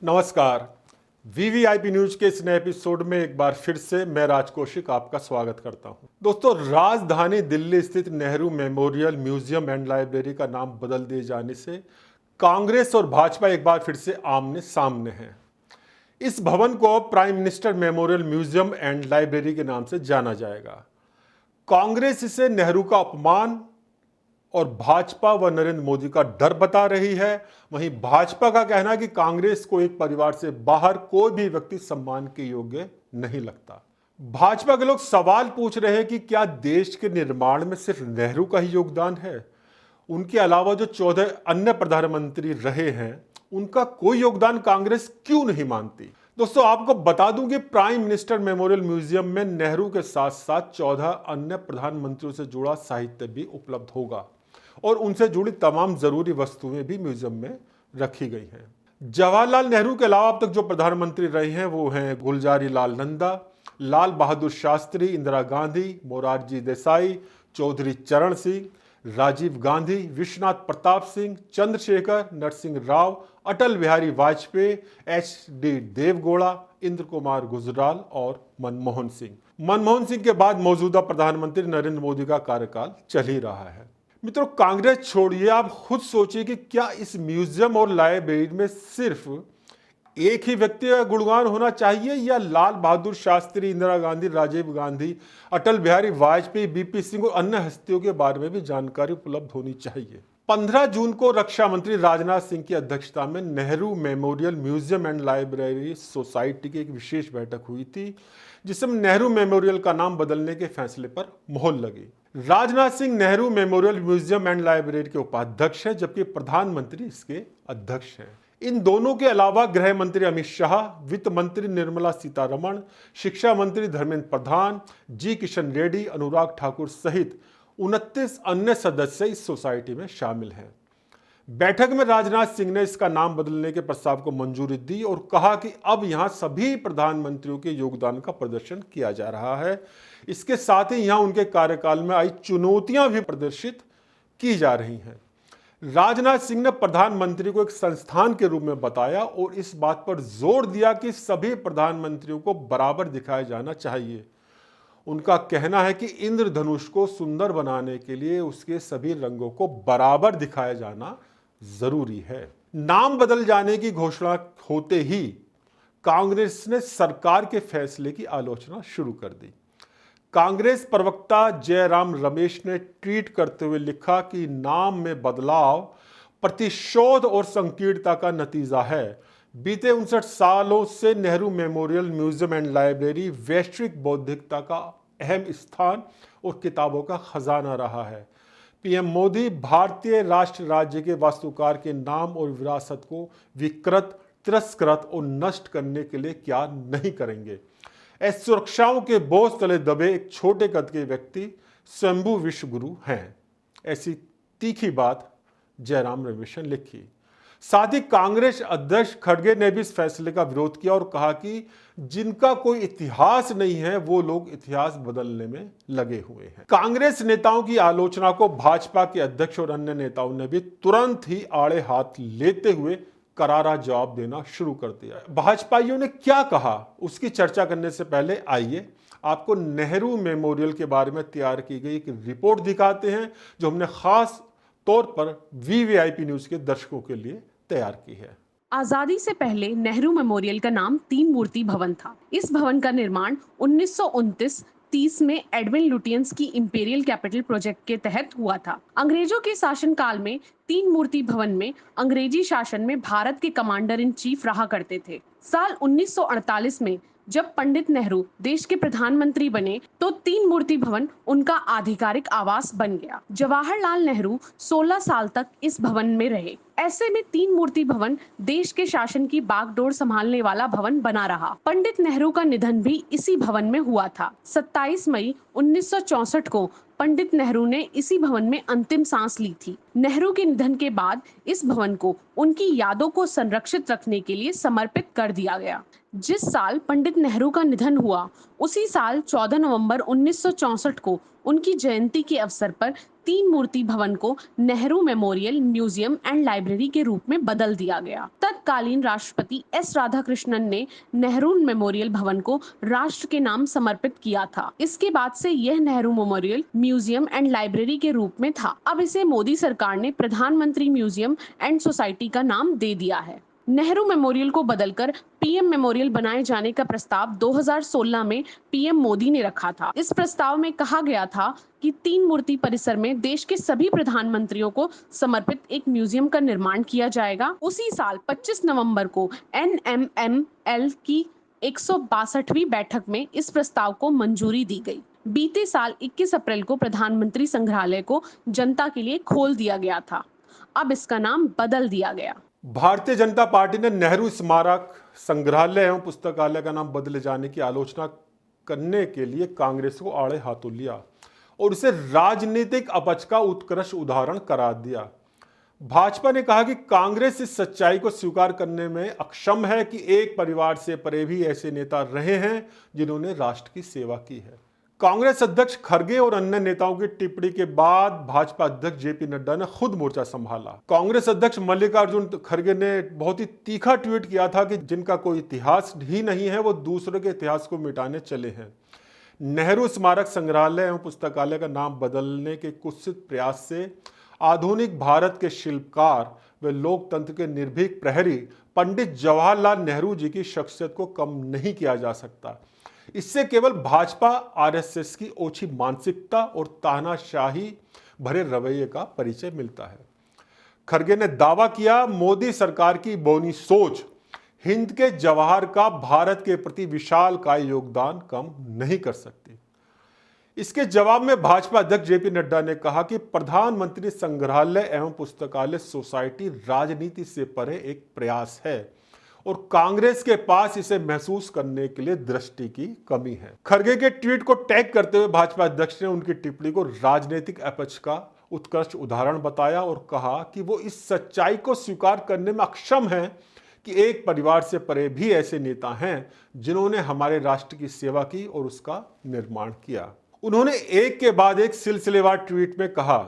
नमस्कार। VVIP news के इस नए एपिसोड में एक बार फिर से मैं राज कौशिक आपका स्वागत करता हूं। दोस्तों, राजधानी दिल्ली स्थित Nehru memorial museum and library का नाम बदल दिए जाने से कांग्रेस और भाजपा एक बार फिर से आमने सामने हैं। इस भवन को अब prime minister memorial museum and library के नाम से जाना जाएगा। कांग्रेस इसे नेहरू का अपमान और भाजपा व नरेंद्र मोदी का डर बता रही है। वहीं भाजपा का कहना है कि कांग्रेस को एक परिवार से बाहर कोई भी व्यक्ति सम्मान के योग्य नहीं लगता। भाजपा के लोग सवाल पूछ रहे हैं कि क्या देश के निर्माण में सिर्फ नेहरू का ही योगदान है? उनके अलावा जो 14 अन्य प्रधानमंत्री रहे हैं उनका कोई योगदान कांग्रेस क्यों नहीं मानती? दोस्तों, आपको बता दूं कि प्राइम मिनिस्टर मेमोरियल म्यूजियम में नेहरू के साथ साथ 14 अन्य प्रधानमंत्रियों से जुड़ा साहित्य भी उपलब्ध होगा और उनसे जुड़ी तमाम जरूरी वस्तुएं भी म्यूजियम में रखी गई हैं। जवाहरलाल नेहरू के अलावा अब तक जो प्रधानमंत्री रहे हैं वो हैं गुलजारी लाल नंदा, लाल बहादुर शास्त्री, इंदिरा गांधी, मोरारजी देसाई, चौधरी चरण सिंह, राजीव गांधी, विश्वनाथ प्रताप सिंह, चंद्रशेखर, नरसिंह राव, अटल बिहारी वाजपेयी, HD देवगौड़ा, इंद्र कुमार गुजराल और मनमोहन सिंह। मनमोहन सिंह के बाद मौजूदा प्रधानमंत्री नरेंद्र मोदी का कार्यकाल चल ही रहा है। मित्रों, कांग्रेस छोड़िए, आप खुद सोचिए कि क्या इस म्यूजियम और लाइब्रेरी में सिर्फ एक ही व्यक्ति का गुणगान होना चाहिए या लाल बहादुर शास्त्री, इंदिरा गांधी, राजीव गांधी, अटल बिहारी वाजपेयी, BP सिंह और अन्य हस्तियों के बारे में भी जानकारी उपलब्ध होनी चाहिए। 15 जून को रक्षा मंत्री राजनाथ सिंह की अध्यक्षता में Nehru memorial museum and library society की एक विशेष बैठक हुई थी, जिसमें नेहरू मेमोरियल का नाम बदलने के फैसले पर मोहर लगी। Rajnath Singh Nehru memorial museum and library के उपाध्यक्ष हैं, जबकि प्रधानमंत्री इसके अध्यक्ष हैं। इन दोनों के अलावा गृह मंत्री अमित शाह, वित्त मंत्री निर्मला सीतारमण, शिक्षा मंत्री धर्मेंद्र प्रधान, जी किशन रेड्डी, अनुराग ठाकुर सहित 29 अन्य सदस्य इस सोसाइटी में शामिल हैं। बैठक में राजनाथ सिंह ने इसका नाम बदलने के प्रस्ताव को मंजूरी दी और कहा कि अब यहां सभी प्रधानमंत्रियों के योगदान का प्रदर्शन किया जा रहा है। इसके साथ ही यहां उनके कार्यकाल में आई चुनौतियां भी प्रदर्शित की जा रही हैं। राजनाथ सिंह ने प्रधानमंत्री को एक संस्थान के रूप में बताया और इस बात पर जोर दिया कि सभी प्रधानमंत्रियों को बराबर दिखाया जाना चाहिए। उनका कहना है कि इंद्रधनुष को सुंदर बनाने के लिए उसके सभी रंगों को बराबर दिखाया जाना जरूरी है। नाम बदल जाने की घोषणा होते ही कांग्रेस ने सरकार के फैसले की आलोचना शुरू कर दी। कांग्रेस प्रवक्ता जयराम रमेश ने ट्वीट करते हुए लिखा कि नाम में बदलाव प्रतिशोध और संकीर्णता का नतीजा है। बीते 59 सालों से Nehru memorial museum and library वैश्विक बौद्धिकता का अहम स्थान और किताबों का खजाना रहा है। PM मोदी भारतीय राष्ट्र राज्य के वास्तुकार के नाम और विरासत को विकृत, तिरस्कृत और नष्ट करने के लिए क्या नहीं करेंगे। ऐसी सुरक्षाओं के बोझ तले दबे एक छोटे कद के व्यक्ति स्वयंभू विश्वगुरु हैं। ऐसी तीखी बात जयराम रमेश ने लिखी। साथ ही कांग्रेस अध्यक्ष खड़गे ने भी इस फैसले का विरोध किया और कहा कि जिनका कोई इतिहास नहीं है वो लोग इतिहास बदलने में लगे हुए हैं। कांग्रेस नेताओं की आलोचना को भाजपा के अध्यक्ष और अन्य नेताओं ने भी तुरंत ही आड़े हाथ लेते हुए करारा जवाब देना शुरू कर दिया। भाजपाइयों ने क्या कहा उसकी चर्चा करने से पहले आइए आपको नेहरू मेमोरियल के बारे में तैयार की गई एक रिपोर्ट दिखाते हैं, जो हमने खास तौर पर वीवीआईपी न्यूज के दर्शकों के लिए तैयार की है। आजादी से पहले नेहरू मेमोरियल का नाम 3 मूर्ति भवन था। इस भवन का निर्माण 1929-30 में एडविन लुटियंस की इंपीरियल कैपिटल प्रोजेक्ट के तहत हुआ था। अंग्रेजों के शासनकाल में 3 मूर्ति भवन में अंग्रेजी शासन में भारत के कमांडर इन चीफ रहा करते थे। साल 1948 में जब पंडित नेहरू देश के प्रधानमंत्री बने तो 3 मूर्ति भवन उनका आधिकारिक आवास बन गया। जवाहरलाल नेहरू 16 साल तक इस भवन में रहे। ऐसे में 3 मूर्ति भवन देश के शासन की बागडोर संभालने वाला भवन बना रहा। पंडित नेहरू का निधन भी इसी भवन में हुआ था। 27 मई 1964 को पंडित नेहरू ने इसी भवन में अंतिम सांस ली थी। नेहरू के निधन के बाद इस भवन को उनकी यादों को संरक्षित रखने के लिए समर्पित कर दिया गया। जिस साल पंडित नेहरू का निधन हुआ उसी साल 14 नवंबर 1964 को उनकी जयंती के अवसर पर तीन मूर्ति भवन को Nehru memorial museum and library के रूप में बदल दिया गया। तत्कालीन राष्ट्रपति एस राधाकृष्णन ने नेहरू मेमोरियल भवन को राष्ट्र के नाम समर्पित किया था। इसके बाद से यह Nehru memorial museum and library के रूप में था। अब इसे मोदी सरकार ने प्रधानमंत्री म्यूजियम एंड सोसाइटी का नाम दे दिया है। नेहरू मेमोरियल को बदलकर पीएम मेमोरियल बनाए जाने का प्रस्ताव 2016 में पीएम मोदी ने रखा था। इस प्रस्ताव में कहा गया था कि तीन मूर्ति परिसर में देश के सभी प्रधानमंत्रियों को समर्पित एक म्यूजियम का निर्माण किया जाएगा। उसी साल 25 नवंबर को NMML की 162वीं बैठक में इस प्रस्ताव को मंजूरी दी गई। बीते साल 21 अप्रैल को प्रधानमंत्री संग्रहालय को जनता के लिए खोल दिया गया था। अब इसका नाम बदल दिया गया। भारतीय जनता पार्टी ने नेहरू स्मारक संग्रहालय एवं पुस्तकालय का नाम बदले जाने की आलोचना करने के लिए कांग्रेस को आड़े हाथों लिया और उसे राजनीतिक अपच का उत्कृष्ट उदाहरण करार दिया। भाजपा ने कहा कि कांग्रेस इस सच्चाई को स्वीकार करने में अक्षम है कि एक परिवार से परे भी ऐसे नेता रहे हैं जिन्होंने राष्ट्र की सेवा की है। कांग्रेस अध्यक्ष खड़गे और अन्य नेताओं की टिप्पणी के बाद भाजपा अध्यक्ष जेपी नड्डा ने खुद मोर्चा संभाला। कांग्रेस अध्यक्ष मल्लिकार्जुन खड़गे ने बहुत ही तीखा ट्वीट किया था कि जिनका कोई इतिहास ही नहीं है वो दूसरों के इतिहास को मिटाने चले हैं। नेहरू स्मारक संग्रहालय एवं पुस्तकालय का नाम बदलने के कुत्सित प्रयास से आधुनिक भारत के शिल्पकार व लोकतंत्र के निर्भीक प्रहरी पंडित जवाहरलाल नेहरू जी की शख्सियत को कम नहीं किया जा सकता। इससे केवल भाजपा आरएसएस की ओछी मानसिकता और तानाशाही भरे रवैये का परिचय मिलता है। खड़गे ने दावा किया, मोदी सरकार की बौनी सोच हिंद के जवाहर का भारत के प्रति विशालकाय योगदान कम नहीं कर सकती। इसके जवाब में भाजपा अध्यक्ष जेपी नड्डा ने कहा कि प्रधानमंत्री संग्रहालय एवं पुस्तकालय सोसाइटी राजनीति से परे एक प्रयास है और कांग्रेस के पास इसे महसूस करने के लिए दृष्टि की कमी है। खड़गे के ट्वीट को टैग करते हुए भाजपा अध्यक्ष ने उनकी टिप्पणी को राजनीतिक अपच का उत्कृष्ट उदाहरण बताया और कहा कि वो इस सच्चाई को स्वीकार करने में अक्षम है कि एक परिवार से परे भी ऐसे नेता हैं जिन्होंने हमारे राष्ट्र की सेवा की और उसका निर्माण किया। उन्होंने एक के बाद एक सिलसिलेवार ट्वीट में कहा,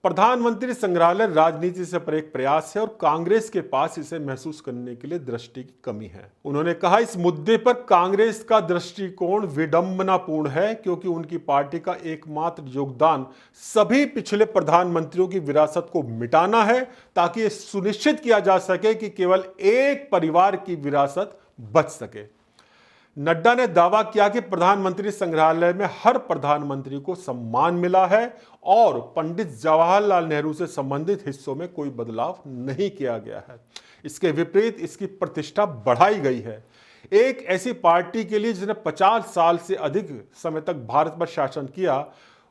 प्रधानमंत्री संग्रहालय राजनीति से परे एक प्रयास है और कांग्रेस के पास इसे महसूस करने के लिए दृष्टि की कमी है। उन्होंने कहा, इस मुद्दे पर कांग्रेस का दृष्टिकोण विडंबनापूर्ण है क्योंकि उनकी पार्टी का एकमात्र योगदान सभी पिछले प्रधानमंत्रियों की विरासत को मिटाना है ताकि यह सुनिश्चित किया जा सके कि केवल एक परिवार की विरासत बच सके। नड्डा ने दावा किया कि प्रधानमंत्री संग्रहालय में हर प्रधानमंत्री को सम्मान मिला है और पंडित जवाहरलाल नेहरू से संबंधित हिस्सों में कोई बदलाव नहीं किया गया है। इसके विपरीत इसकी प्रतिष्ठा बढ़ाई गई है। एक ऐसी पार्टी के लिए जिसने 50 साल से अधिक समय तक भारत पर शासन किया,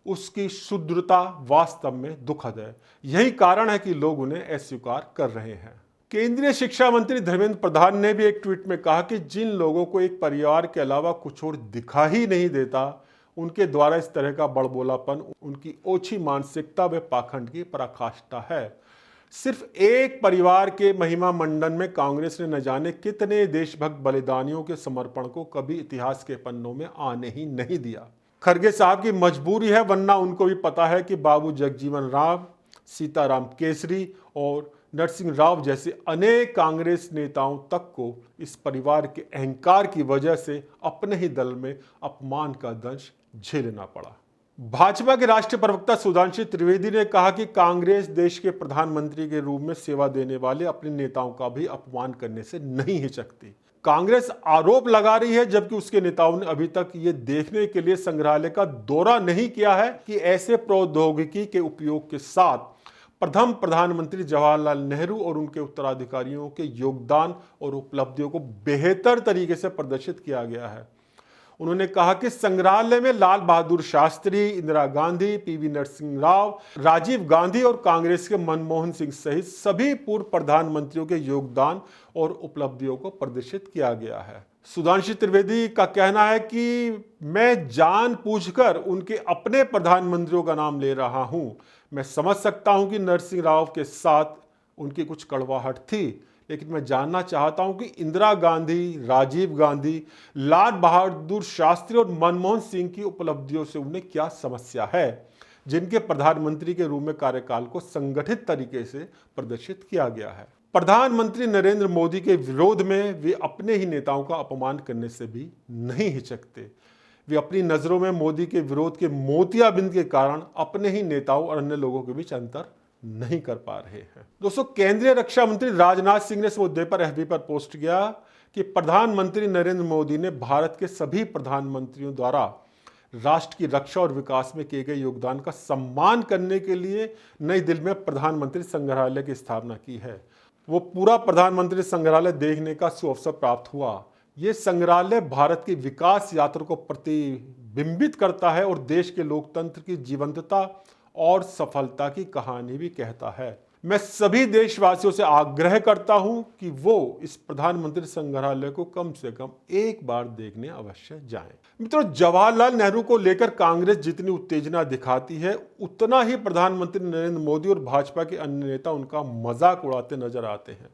उसकी शुद्धता वास्तव में दुखद है। यही कारण है कि लोग उन्हें अस्वीकार कर रहे हैं। केंद्रीय शिक्षा मंत्री धर्मेंद्र प्रधान ने भी एक ट्वीट में कहा कि जिन लोगों को एक परिवार के अलावा कुछ और दिखा ही नहीं देता, उनके द्वारा इस तरह का बड़बोलापन उनकी ओछी मानसिकता व पाखंड की पराकाष्ठा है। सिर्फ एक परिवार के महिमा मंडन में कांग्रेस ने न जाने कितने देशभक्त बलिदानियों के समर्पण को कभी इतिहास के पन्नों में आने ही नहीं दिया। खड़गे साहब की मजबूरी है, वरना उनको भी पता है कि बाबू जगजीवन राम, सीताराम केसरी और नरसिंह राव जैसे अनेक कांग्रेस नेताओं तक को इस परिवार के अहंकार की वजह से अपने ही दल में अपमान का दंश झेलना पड़ा। भाजपा के राष्ट्रीय प्रवक्ता सुधांशु त्रिवेदी ने कहा कि कांग्रेस देश के प्रधानमंत्री के रूप में सेवा देने वाले अपने नेताओं का भी अपमान करने से नहीं हिचकती। कांग्रेस आरोप लगा रही है जबकि उसके नेताओं ने अभी तक ये देखने के लिए संग्रहालय का दौरा नहीं किया है कि ऐसे प्रौद्योगिकी के उपयोग के साथ प्रथम प्रधानमंत्री जवाहरलाल नेहरू और उनके उत्तराधिकारियों के योगदान और उपलब्धियों को बेहतर तरीके से प्रदर्शित किया गया है। उन्होंने कहा कि संग्रहालय में लाल बहादुर शास्त्री, इंदिरा गांधी, पीवी नरसिंह राव, राजीव गांधी और कांग्रेस के मनमोहन सिंह सहित सभी पूर्व प्रधानमंत्रियों के योगदान और उपलब्धियों को प्रदर्शित किया गया है। सुधांशु त्रिवेदी का कहना है कि मैं जानबूझकर उनके अपने प्रधानमंत्रियों का नाम ले रहा हूं। मैं समझ सकता हूं कि नरसिंह राव के साथ उनकी कुछ कड़वाहट थी, लेकिन मैं जानना चाहता हूं कि इंदिरा गांधी, राजीव गांधी, लाल बहादुर शास्त्री और मनमोहन सिंह की उपलब्धियों से उन्हें क्या समस्या है, जिनके प्रधानमंत्री के रूप में कार्यकाल को संगठित तरीके से प्रदर्शित किया गया है। प्रधानमंत्री नरेंद्र मोदी के विरोध में वे अपने ही नेताओं का अपमान करने से भी नहीं हिचकते। वे अपनी नजरों में मोदी के विरोध के मोतियाबिंद के कारण अपने ही नेताओं और अन्य लोगों के बीच अंतर नहीं कर पा रहे हैं। दोस्तों, केंद्रीय रक्षा मंत्री राजनाथ सिंह ने इस मुद्दे पर एफबी पर पोस्ट किया कि प्रधानमंत्री नरेंद्र मोदी ने भारत के सभी प्रधानमंत्रियों द्वारा राष्ट्र की रक्षा और विकास में किए गए योगदान का सम्मान करने के लिए नई दिल्ली में प्रधानमंत्री संग्रहालय की स्थापना की है। वो पूरा प्रधानमंत्री संग्रहालय देखने का सुअवसर प्राप्त हुआ। ये संग्रहालय भारत की विकास यात्रा को प्रतिबिंबित करता है और देश के लोकतंत्र की जीवंतता और सफलता की कहानी भी कहता है। मैं सभी देशवासियों से आग्रह करता हूं कि वो इस प्रधानमंत्री संग्रहालय को कम से कम एक बार देखने अवश्य जाएं। मित्रों, जवाहरलाल नेहरू को लेकर कांग्रेस जितनी उत्तेजना दिखाती है, उतना ही प्रधानमंत्री नरेंद्र मोदी और भाजपा के अन्य नेता उनका मजाक उड़ाते नजर आते हैं।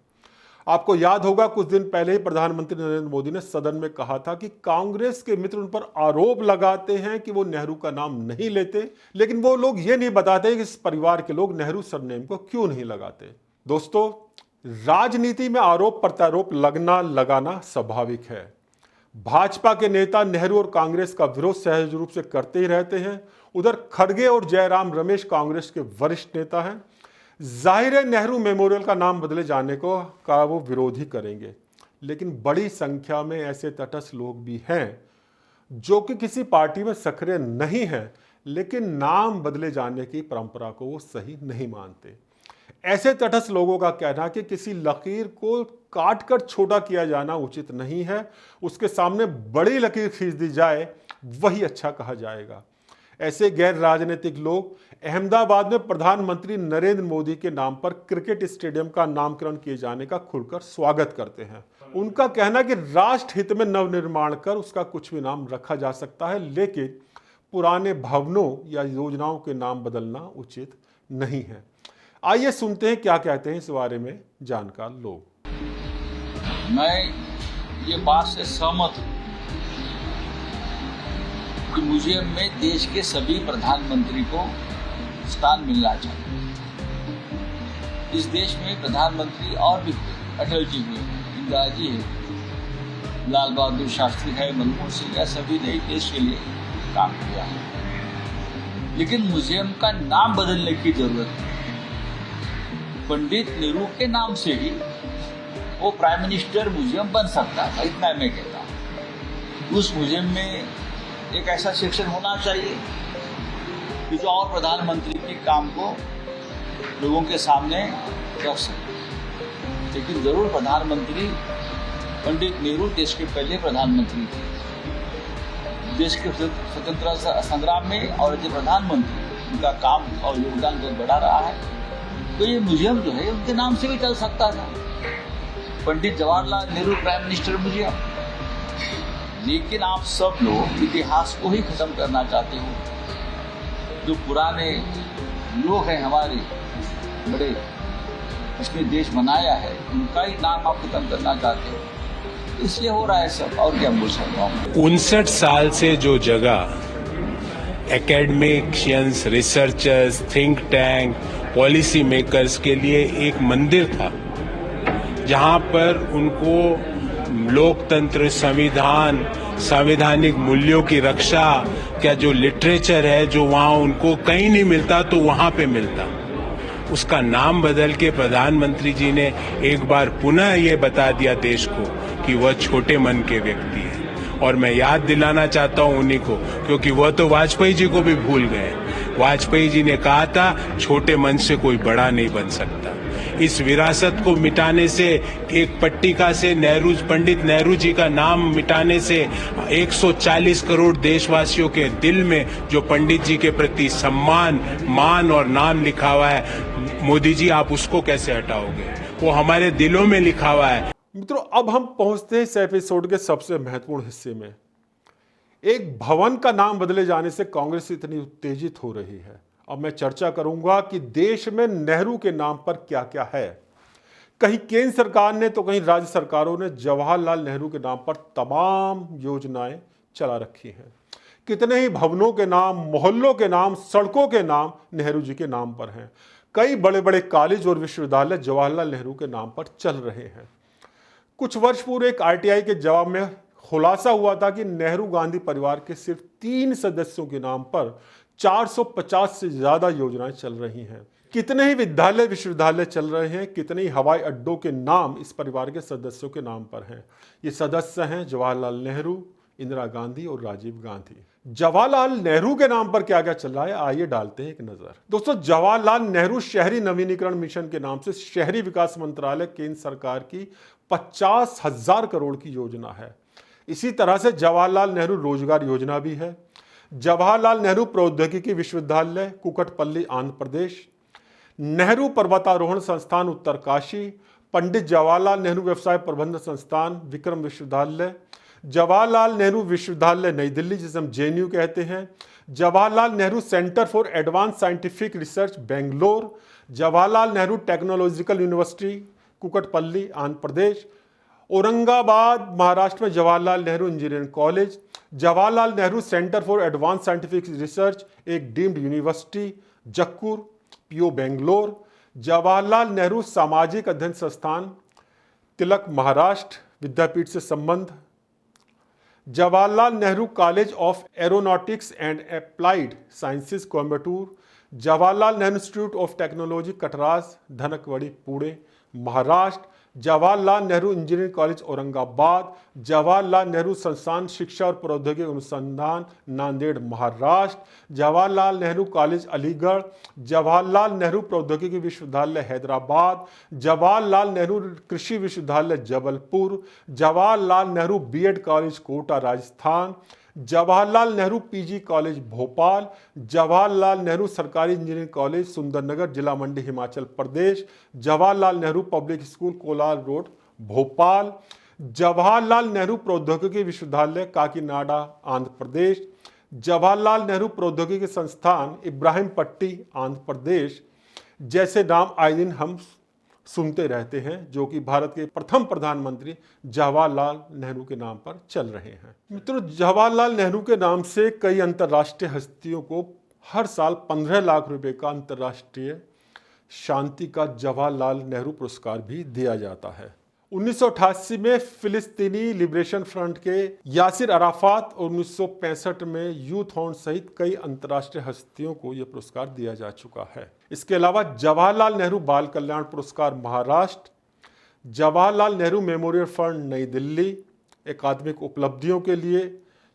आपको याद होगा, कुछ दिन पहले ही प्रधानमंत्री नरेंद्र मोदी ने सदन में कहा था कि कांग्रेस के मित्र उन पर आरोप लगाते हैं कि वो नेहरू का नाम नहीं लेते, लेकिन वो लोग ये नहीं बताते कि इस परिवार के लोग नेहरू सरनेम को क्यों नहीं लगाते। दोस्तों, राजनीति में आरोप प्रत्यारोप लगना लगाना स्वाभाविक है। भाजपा के नेता नेहरू और कांग्रेस का विरोध सहज रूप से करते ही रहते हैं। उधर खड़गे और जयराम रमेश कांग्रेस के वरिष्ठ नेता हैं। जाहिर है, नेहरू मेमोरियल का नाम बदले जाने का वो विरोध ही करेंगे, लेकिन बड़ी संख्या में ऐसे तटस्थ लोग भी हैं जो कि किसी पार्टी में सक्रिय नहीं हैं, लेकिन नाम बदले जाने की परंपरा को वो सही नहीं मानते। ऐसे तटस्थ लोगों का कहना है कि किसी लकीर को काट कर छोटा किया जाना उचित नहीं है, उसके सामने बड़ी लकीर खींच दी जाए वही अच्छा कहा जाएगा। ऐसे गैर राजनीतिक लोग अहमदाबाद में प्रधानमंत्री नरेंद्र मोदी के नाम पर क्रिकेट स्टेडियम का नामकरण किए जाने का खुलकर स्वागत करते हैं। उनका कहना है कि राष्ट्र हित में नवनिर्माण कर उसका कुछ भी नाम रखा जा सकता है, लेकिन पुराने भवनों या योजनाओं के नाम बदलना उचित नहीं है। आइए सुनते हैं क्या कहते हैं इस बारे में जानकार लोग। मैं ये बात से सहमत हूँ कि म्यूजियम में देश के सभी प्रधानमंत्री को स्थान मिलना चाहिए। इस देश में प्रधानमंत्री और भी हुए, अटल जी हुए, इंदिरा जी है, लाल बहादुर शास्त्री है, मनमोहन सिंह है, सभी ने देश के लिए काम किया है। लेकिन म्यूजियम का नाम बदलने की जरूरत है। पंडित नेहरू के नाम से ही वो प्राइम मिनिस्टर म्यूजियम बन सकता था, इतना मैं कहता हूँ। उस म्यूजियम में एक ऐसा सेक्शन होना चाहिए कि जो और प्रधानमंत्री के काम को लोगों के सामने रख सके। लेकिन जरूर प्रधानमंत्री पंडित नेहरू देश के पहले प्रधानमंत्री थे। देश के स्वतंत्रता संग्राम में और जो प्रधानमंत्री उनका काम और योगदान बहुत बड़ा रहा है, तो ये म्यूजियम जो है उनके नाम से भी चल सकता था, Pandit Jawaharlal Nehru prime minister museum. लेकिन आप सब लोग इतिहास को ही खत्म करना चाहते हो। जो पुराने लोग हैं हमारे बड़े, इसने देश बनाया है, उनका ही नाम आप खत्म करना चाहते हो, इसलिए हो रहा है सब। और क्या बोल सकता हूँ। 59 साल से जो जगह academicians, researchers, think tank, policy makers के लिए एक मंदिर था, जहां पर उनको लोकतंत्र, संविधान, संवैधानिक मूल्यों की रक्षा का जो लिटरेचर है, जो वहां उनको कहीं नहीं मिलता तो वहां पे मिलता, उसका नाम बदल के प्रधानमंत्री जी ने एक बार पुनः ये बता दिया देश को कि वह छोटे मन के व्यक्ति हैं। और मैं याद दिलाना चाहता हूं उन्हीं को, क्योंकि वह तो वाजपेयी जी को भी भूल गए। वाजपेयी जी ने कहा था, छोटे मन से कोई बड़ा नहीं बन सकता। इस विरासत को मिटाने से, एक पट्टिका से पंडित नेहरू जी का नाम मिटाने से 140 करोड़ देशवासियों के दिल में जो पंडित जी के प्रति सम्मान, मान और नाम लिखा हुआ है, मोदी जी आप उसको कैसे हटाओगे? वो हमारे दिलों में लिखा हुआ है। मित्रों, अब हम पहुंचते हैं इस एपिसोड के सबसे महत्वपूर्ण हिस्से में। एक भवन का नाम बदले जाने से कांग्रेस इतनी उत्तेजित हो रही है। अब मैं चर्चा करूंगा कि देश में नेहरू के नाम पर क्या क्या है, कहीं केंद्र सरकार ने तो कहीं राज्य सरकारों ने जवाहरलाल नेहरू के नाम पर तमाम योजनाएं चला रखी हैं। कितने ही भवनों के नाम, मोहल्लों के नाम, सड़कों के नाम नेहरू जी के नाम पर हैं। कई बड़े बड़े कॉलेज और विश्वविद्यालय जवाहरलाल नेहरू के नाम पर चल रहे हैं। कुछ वर्ष पूर्व एक आरटीआई के जवाब में खुलासा हुआ था कि नेहरू गांधी परिवार के सिर्फ 3 सदस्यों के नाम पर 450 से ज्यादा योजनाएं चल रही हैं। कितने ही विद्यालय, विश्वविद्यालय चल रहे हैं, कितने ही हवाई अड्डों के नाम इस परिवार के सदस्यों के नाम पर हैं। ये सदस्य हैं जवाहरलाल नेहरू, इंदिरा गांधी और राजीव गांधी। जवाहरलाल नेहरू के नाम पर क्या क्या चल रहा है, आइए डालते हैं एक नजर। दोस्तों, जवाहरलाल नेहरू शहरी नवीनीकरण मिशन के नाम से शहरी विकास मंत्रालय केंद्र सरकार की 50,000 करोड़ की योजना है। इसी तरह से जवाहरलाल नेहरू रोजगार योजना भी है। जवाहरलाल नेहरू प्रौद्योगिकी विश्वविद्यालय कुकटपल्ली आंध्र प्रदेश, नेहरू पर्वतारोहण संस्थान उत्तरकाशी, पंडित जवाहरलाल नेहरू व्यवसाय प्रबंधन संस्थान विक्रम विश्वविद्यालय, जवाहरलाल नेहरू विश्वविद्यालय नई दिल्ली जिसे हम जेएनयू कहते हैं, Jawaharlal Nehru centre for advance scientific research Bangalore, Jawaharlal Nehru technological university Kukatpally Andhra Pradesh, Aurangabad Maharashtra में Jawaharlal Nehru engineering college, Jawaharlal Nehru centre for advance scientific research एक deemed university Jakkur PO Bangalore, Jawaharlal Nehru सामाजिक अध्ययन संस्थान तिलक महाराष्ट्र विद्यापीठ से संबंध, Jawaharlal Nehru college of aeronautics and applied sciences Coimbatore, Jawaharlal Nehru institute of technology Katraj Dhankawadi Pune Maharashtra, Jawaharlal Nehru engineering college Aurangabad, Jawaharlal Nehru संस्थान शिक्षा और प्रौद्योगिकी अनुसंधान नांदेड़ महाराष्ट्र, जवाहरलाल नेहरू कॉलेज अलीगढ़, जवाहरलाल नेहरू प्रौद्योगिकी विश्वविद्यालय हैदराबाद, जवाहरलाल नेहरू कृषि विश्वविद्यालय Jabalpur, Jawaharlal Nehru BEd college Kota Rajasthan, Jawaharlal Nehru PG college Bhopal, Jawaharlal Nehru सरकारी इंजीनियरिंग कॉलेज सुंदरनगर जिला Mandi Himachal Pradesh, Jawaharlal Nehru public school Kolar road Bhopal, Jawaharlal Nehru प्रौद्योगिकी विश्वविद्यालय काकीनाडा आंध्र प्रदेश, जवाहरलाल नेहरू प्रौद्योगिकी संस्थान इब्राहिमपट्टी आंध्र प्रदेश जैसे नाम आए दिन हम सुनते रहते हैं, जो कि भारत के प्रथम प्रधानमंत्री जवाहरलाल नेहरू के नाम पर चल रहे हैं। मित्रों, जवाहरलाल नेहरू के नाम से कई अंतर्राष्ट्रीय हस्तियों को हर साल 15 लाख रुपए का अंतर्राष्ट्रीय शांति का जवाहरलाल नेहरू पुरस्कार भी दिया जाता है। 1988 में फिलिस्तीनी लिबरेशन फ्रंट के यासिर अराफात और 1965 में यूथ हॉर्न सहित कई अंतर्राष्ट्रीय हस्तियों को यह पुरस्कार दिया जा चुका है। इसके अलावा जवाहरलाल नेहरू बाल कल्याण पुरस्कार महाराष्ट्र, जवाहरलाल नेहरू मेमोरियल फंड नई दिल्ली अकादमिक उपलब्धियों के लिए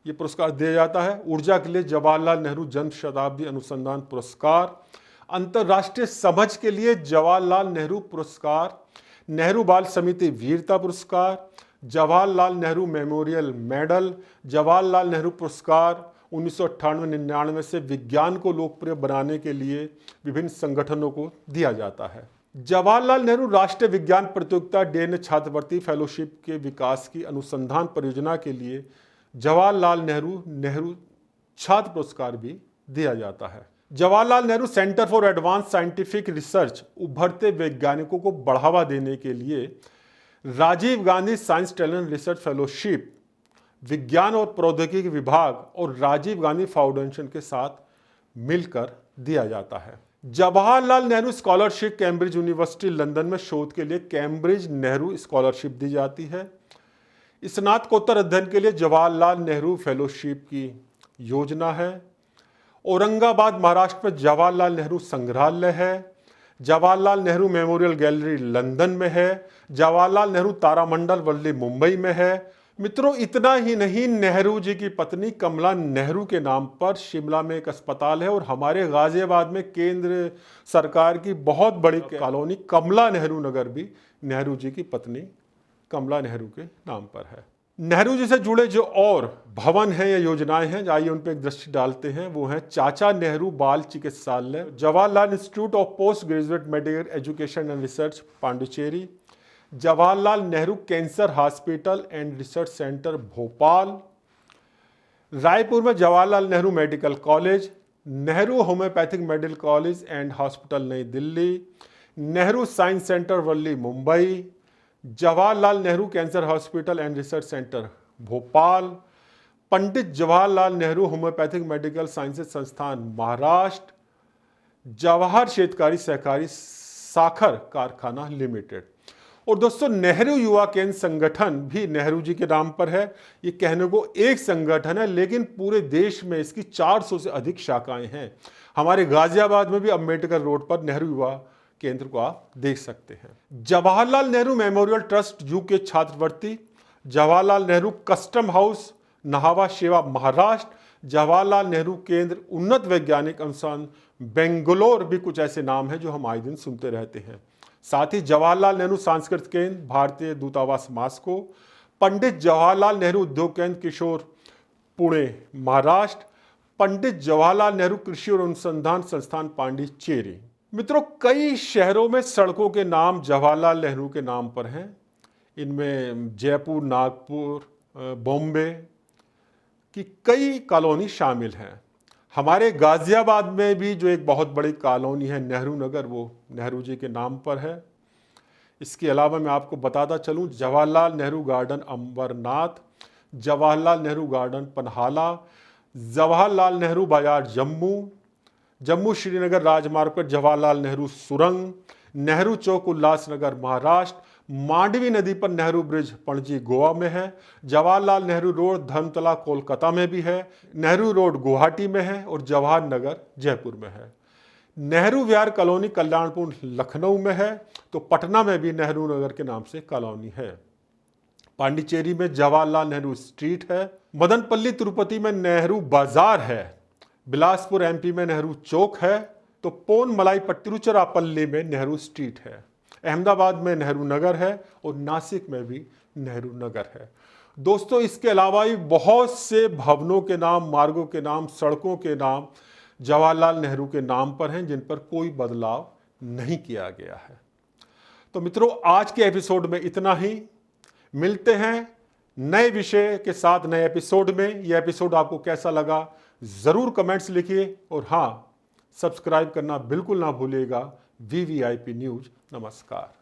ये पुरस्कार दिया जाता है। ऊर्जा के लिए जवाहरलाल नेहरू जन्म शताब्दी अनुसंधान पुरस्कार, अंतर्राष्ट्रीय समझ के लिए जवाहरलाल नेहरू पुरस्कार, नेहरू बाल समिति वीरता पुरस्कार, जवाहरलाल नेहरू मेमोरियल मेडल, जवाहरलाल नेहरू पुरस्कार 1998-99 से विज्ञान को लोकप्रिय बनाने के लिए विभिन्न संगठनों को दिया जाता है। जवाहरलाल नेहरू राष्ट्रीय विज्ञान प्रतियोगिता डीएनए छात्रवृत्ति फेलोशिप के विकास की अनुसंधान परियोजना के लिए जवाहरलाल नेहरू छात्र पुरस्कार भी दिया जाता है। Jawaharlal Nehru centre for advance scientific research उभरते वैज्ञानिकों को बढ़ावा देने के लिए Rajiv Gandhi science talent research fellowship विज्ञान और प्रौद्योगिकी विभाग और राजीव गांधी फाउंडेशन के साथ मिलकर दिया जाता है। Jawaharlal Nehru scholarship Cambridge university London में शोध के लिए कैम्ब्रिज नेहरू स्कॉलरशिप दी जाती है। स्नातकोत्तर अध्ययन के लिए जवाहरलाल नेहरू फेलोशिप की योजना है। औरंगाबाद महाराष्ट्र में जवाहरलाल नेहरू संग्रहालय है। Jawaharlal Nehru memorial gallery London में है। जवाहरलाल नेहरू तारामंडल वर्ली मुंबई में है। मित्रों, इतना ही नहीं, नेहरू जी की पत्नी कमला नेहरू के नाम पर शिमला में एक अस्पताल है और हमारे गाजियाबाद में केंद्र सरकार की बहुत बड़ी कॉलोनी कमला नेहरू नगर भी नेहरू जी की पत्नी कमला नेहरू के नाम पर है। नेहरू जी से जुड़े जो और भवन हैं या योजनाएं हैं, आइए उन पर एक दृष्टि डालते हैं। वो हैं चाचा नेहरू बाल चिकित्सालय, Jawaharlal institute of post graduate medical education and research Pondicherry, Jawaharlal Nehru cancer hospital and research centre Bhopal, Raipur में Jawaharlal Nehru medical college, Nehru homeopathic medical college and hospital New Delhi, Nehru science centre Worli Mumbai, Jawaharlal Nehru cancer hospital and research centre Bhopal, Pandit Jawaharlal Nehru homeopathic medical sciences संस्थान महाराष्ट्र, जवाहर शेतकारी सहकारी साखर कारखाना लिमिटेड। और दोस्तों, नेहरू युवा केंद्र संगठन भी नेहरू जी के नाम पर है। ये कहने को एक संगठन है, लेकिन पूरे देश में इसकी 400 से अधिक शाखाएं हैं। हमारे गाजियाबाद में भी अंबेडकर रोड पर नेहरू युवा केंद्र को आप देख सकते हैं। Jawaharlal Nehru memorial trust UK छात्रवृत्ति, जवाहरलाल नेहरू कस्टम हाउस नहावा शेवा महाराष्ट्र, जवाहरलाल नेहरू केंद्र उन्नत वैज्ञानिक अनुसंधान बेंगलोर भी कुछ ऐसे नाम हैं जो हम आए दिन सुनते रहते हैं। साथ ही जवाहरलाल नेहरू सांस्कृतिक केंद्र भारतीय दूतावास मास्को, पंडित जवाहरलाल नेहरू उद्योग केंद्र किशोर पुणे महाराष्ट्र, पंडित जवाहरलाल नेहरू कृषि और अनुसंधान संस्थान पांडिचेरी। मित्रों, कई शहरों में सड़कों के नाम जवाहरलाल नेहरू के नाम पर हैं। इनमें जयपुर, नागपुर, बॉम्बे की कई कॉलोनी शामिल हैं। हमारे गाजियाबाद में भी जो एक बहुत बड़ी कॉलोनी है नेहरू नगर, वो नेहरू जी के नाम पर है। इसके अलावा मैं आपको बताता चलूं, जवाहरलाल नेहरू गार्डन अंबरनाथ, जवाहरलाल नेहरू गार्डन पन्हाला, जवाहरलाल नेहरू बाजार जम्मू श्रीनगर राजमार्ग पर जवाहरलाल नेहरू सुरंग, नेहरू चौक उल्लासनगर महाराष्ट्र, मांडवी नदी पर नेहरू ब्रिज पणजी गोवा में है, जवाहरलाल नेहरू रोड धर्मतला कोलकाता में भी है, नेहरू रोड गुवाहाटी में है और जवाहर नगर जयपुर में है। नेहरू विहार कॉलोनी कल्याणपुर लखनऊ में है, तो पटना में भी नेहरू नगर के नाम से कॉलोनी है। पांडिचेरी में जवाहरलाल नेहरू स्ट्रीट है, मदनपल्ली तिरुपति में नेहरू बाजार है, बिलासपुर एमपी में नेहरू चौक है, तो पोन मलाई तिरुचिरापल्ली में नेहरू स्ट्रीट है, अहमदाबाद में नेहरू नगर है और नासिक में भी नेहरू नगर है। दोस्तों, इसके अलावा भी बहुत से भवनों के नाम, मार्गों के नाम, सड़कों के नाम जवाहरलाल नेहरू के नाम पर हैं, जिन पर कोई बदलाव नहीं किया गया है। तो मित्रों, आज के एपिसोड में इतना ही। मिलते हैं नए विषय के साथ नए एपिसोड में। यह एपिसोड आपको कैसा लगा जरूर कमेंट्स लिखिए और हाँ, सब्सक्राइब करना बिल्कुल ना भूलिएगा। VVIP news. नमस्कार।